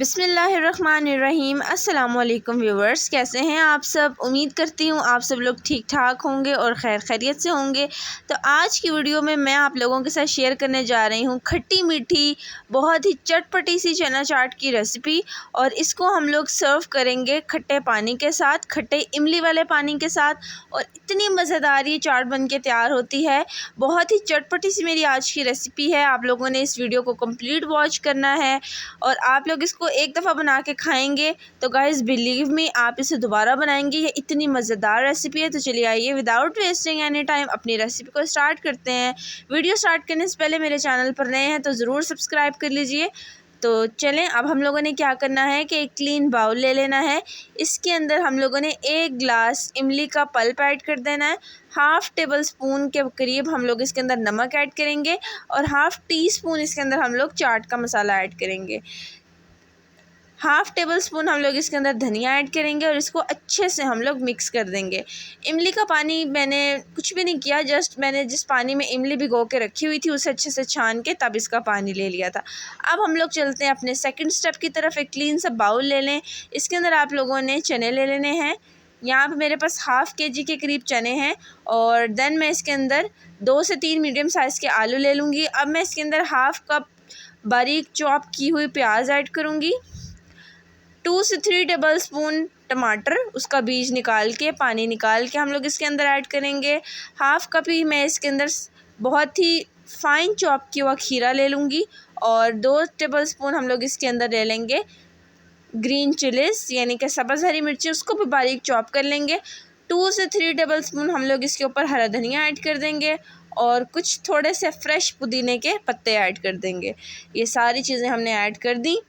बिस्मिल्लाहिर्रहमानिर्रहीम। अस्सलामुअलैकुम व्यूवर्स, कैसे हैं आप सब। उम्मीद करती हूँ आप सब लोग ठीक ठाक होंगे और खैर खैरियत से होंगे। तो आज की वीडियो में मैं आप लोगों के साथ शेयर करने जा रही हूँ खट्टी मीठी बहुत ही चटपटी सी चना चाट की रेसिपी। और इसको हम लोग सर्व करेंगे खट्टे पानी के साथ, खट्टे इमली वाले पानी के साथ। और इतनी मज़ेदार ये चाट बन के तैयार होती है। बहुत ही चटपटी सी मेरी आज की रेसिपी है। आप लोगों ने इस वीडियो को कंप्लीट वॉच करना है और आप लोग इसको एक दफ़ा बना के खाएंगे तो गाइस बिलीव मी आप इसे दोबारा बनाएंगे। ये इतनी मज़ेदार रेसिपी है। तो चलिए आइए विदाउट वेस्टिंग एनी टाइम अपनी रेसिपी को स्टार्ट करते हैं। वीडियो स्टार्ट करने से पहले मेरे चैनल पर नए हैं तो ज़रूर सब्सक्राइब कर लीजिए। तो चलें, अब हम लोगों ने क्या करना है कि एक क्लीन बाउल ले लेना है। इसके अंदर हम लोगों ने 1 गिलास इमली का पल्प ऐड कर देना है। हाफ़ टेबल स्पून के करीब हम लोग इसके अंदर नमक ऐड करेंगे और हाफ़ टी स्पून इसके अंदर हम लोग चाट का मसाला ऐड करेंगे। हाफ़ टेबल स्पून हम लोग इसके अंदर धनिया ऐड करेंगे और इसको अच्छे से हम लोग मिक्स कर देंगे। इमली का पानी मैंने कुछ भी नहीं किया, जस्ट मैंने जिस पानी में इमली भिगो के रखी हुई थी उसे अच्छे से छान के तब इसका पानी ले लिया था। अब हम लोग चलते हैं अपने सेकंड स्टेप की तरफ। एक क्लीन सा बाउल ले लें। इसके अंदर आप लोगों ने चने ले लेने हैं। यहाँ पे मेरे पास हाफ़ केजी के करीब चने हैं। और देन मैं इसके अंदर 2 से 3 मीडियम साइज़ के आलू ले लूँगी। अब मैं इसके अंदर हाफ़ कप बारीक चॉप की हुई प्याज ऐड करूँगी। 2 से 3 टेबल स्पून टमाटर, उसका बीज निकाल के पानी निकाल के हम लोग इसके अंदर ऐड करेंगे। हाफ़ कप ही मैं इसके अंदर बहुत ही फ़ाइन चॉप किया हुआ खीरा ले लूँगी। और 2 टेबल स्पून हम लोग इसके अंदर ले लेंगे ग्रीन चिलीज़ यानी कि सब्ज़ हरी मिर्ची, उसको भी बारीक चॉप कर लेंगे। 2 से 3 टेबल स्पून हम लोग इसके ऊपर हरा धनिया ऐड कर देंगे और कुछ थोड़े से फ्रेश पुदीने के पत्ते ऐड कर देंगे। ये सारी चीज़ें हमने ऐड कर दी।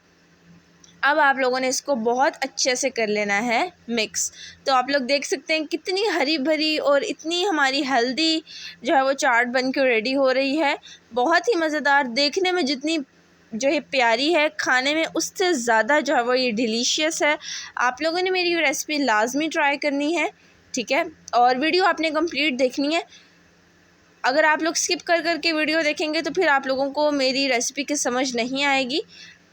अब आप लोगों ने इसको बहुत अच्छे से कर लेना है मिक्स। तो आप लोग देख सकते हैं कितनी हरी भरी और इतनी हमारी हेल्दी जो है वो चाट बन के रेडी हो रही है। बहुत ही मज़ेदार, देखने में जितनी जो है प्यारी है, खाने में उससे ज़्यादा जो है वो ये डिलीशियस है। आप लोगों ने मेरी रेसिपी लाजमी ट्राई करनी है, ठीक है। और वीडियो आपने कंप्लीट देखनी है। अगर आप लोग स्किप कर कर के वीडियो देखेंगे तो फिर आप लोगों को मेरी रेसिपी की समझ नहीं आएगी।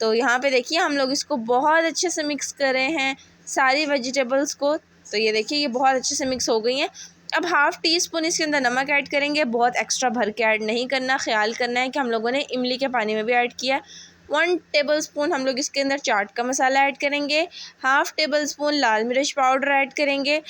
तो यहाँ पे देखिए हम लोग इसको बहुत अच्छे से मिक्स कर रहे हैं सारी वेजिटेबल्स को। तो ये देखिए ये बहुत अच्छे से मिक्स हो गई हैं। अब हाफ़ टी स्पून इसके अंदर नमक ऐड करेंगे। बहुत एक्स्ट्रा भर के ऐड नहीं करना, ख्याल करना है कि हम लोगों ने इमली के पानी में भी ऐड किया। 1 टेबल स्पून हम लोग इसके अंदर चाट का मसाला ऐड करेंगे। हाफ़ टेबल स्पून लाल मिर्च पाउडर ऐड करेंगे।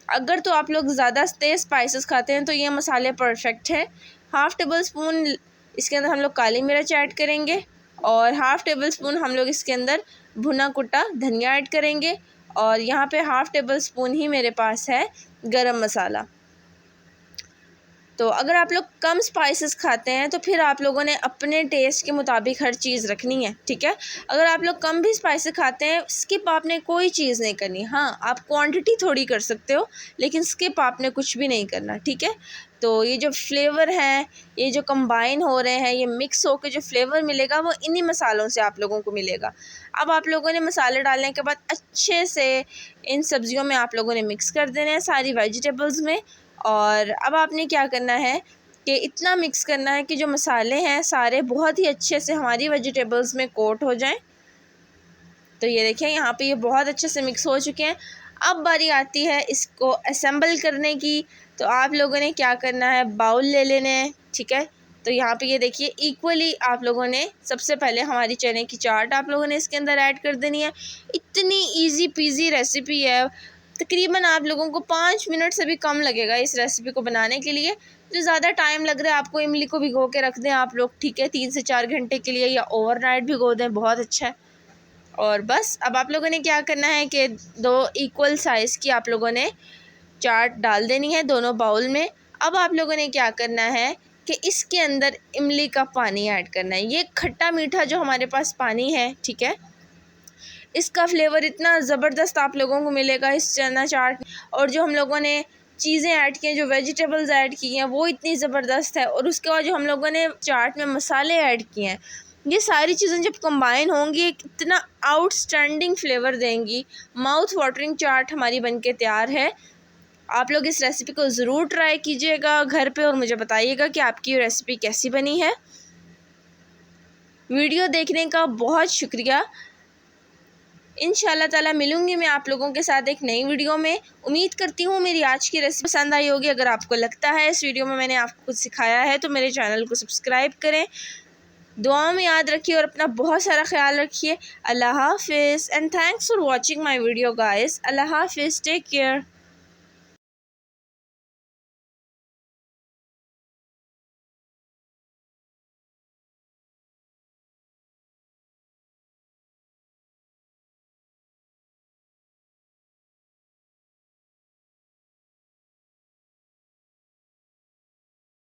अगर तो आप लोग ज़्यादा तेज़ स्पाइसेस खाते हैं तो ये मसाले परफेक्ट हैं। हाफ़ टेबल स्पून इसके अंदर हम लोग काली मिर्च ऐड करेंगे और हाफ़ टेबल स्पून हम लोग इसके अंदर भुना कुटा धनिया ऐड करेंगे। और यहाँ पे हाफ़ टेबल स्पून ही मेरे पास है गरम मसाला। तो अगर आप लोग कम स्पाइसेस खाते हैं तो फिर आप लोगों ने अपने टेस्ट के मुताबिक हर चीज़ रखनी है, ठीक है। अगर आप लोग कम भी स्पाइसेस खाते हैं, स्किप आपने कोई चीज़ नहीं करनी। हाँ, आप क्वांटिटी थोड़ी कर सकते हो लेकिन स्किप आपने कुछ भी नहीं करना, ठीक है। तो ये जो फ्लेवर हैं, ये जो कंबाइन हो रहे हैं, ये मिक्स होकर जो फ्लेवर मिलेगा वो इन्हीं मसालों से आप लोगों को मिलेगा। अब आप लोगों ने मसाले डालने के बाद अच्छे से इन सब्ज़ियों में आप लोगों ने मिक्स कर देना है सारी वेजिटेबल्स में। और अब आपने क्या करना है कि इतना मिक्स करना है कि जो मसाले हैं सारे बहुत ही अच्छे से हमारी वेजिटेबल्स में कोट हो जाएं। तो ये देखिए यहाँ पे ये बहुत अच्छे से मिक्स हो चुके हैं। अब बारी आती है इसको असेंबल करने की। तो आप लोगों ने क्या करना है, बाउल ले लेने हैं, ठीक है। तो यहाँ पे ये देखिए इक्वली आप लोगों ने सबसे पहले हमारी चने की चाट आप लोगों ने इसके अंदर ऐड कर देनी है। इतनी इजी पीजी रेसिपी है। तकरीबन आप लोगों को 5 मिनट से भी कम लगेगा इस रेसिपी को बनाने के लिए। जो ज़्यादा टाइम लग रहा है आपको, इमली को भिगो के रख दें आप लोग, ठीक है, 3 से 4 घंटे के लिए या ओवरनाइट भिगो दें, बहुत अच्छा है। और बस अब आप लोगों ने क्या करना है कि 2 इक्वल साइज़ की आप लोगों ने चाट डाल देनी है दोनों बाउल में। अब आप लोगों ने क्या करना है कि इसके अंदर इमली का पानी ऐड करना है। ये खट्टा मीठा जो हमारे पास पानी है, ठीक है, इसका फ्लेवर इतना ज़बरदस्त आप लोगों को मिलेगा इस चना चाट। और जो हम लोगों ने चीज़ें ऐड की हैं, जो वेजिटेबल्स ऐड की हैं, वो इतनी ज़बरदस्त है। और उसके बाद जो हम लोगों ने चाट में मसाले ऐड किए हैं, ये सारी चीज़ें जब कंबाइन होंगी इतना आउटस्टैंडिंग फ्लेवर देंगी। माउथ वाटरिंग चाट हमारी बनके तैयार है। आप लोग इस रेसिपी को ज़रूर ट्राई कीजिएगा घर पे और मुझे बताइएगा कि आपकी रेसिपी कैसी बनी है। वीडियो देखने का बहुत शुक्रिया। इंशाल्लाह ताला मिलूंगी मैं आप लोगों के साथ एक नई वीडियो में। उम्मीद करती हूँ मेरी आज की रेसिपी पसंद आई होगी। अगर आपको लगता है इस वीडियो में मैंने आपको कुछ सिखाया है तो मेरे चैनल को सब्सक्राइब करें। दुआओं में याद रखिए और अपना बहुत सारा ख्याल रखिए। अल्लाह हाफिज़ and thanks for watching my video guys. अल्लाह हाफिज़, टेक केयर।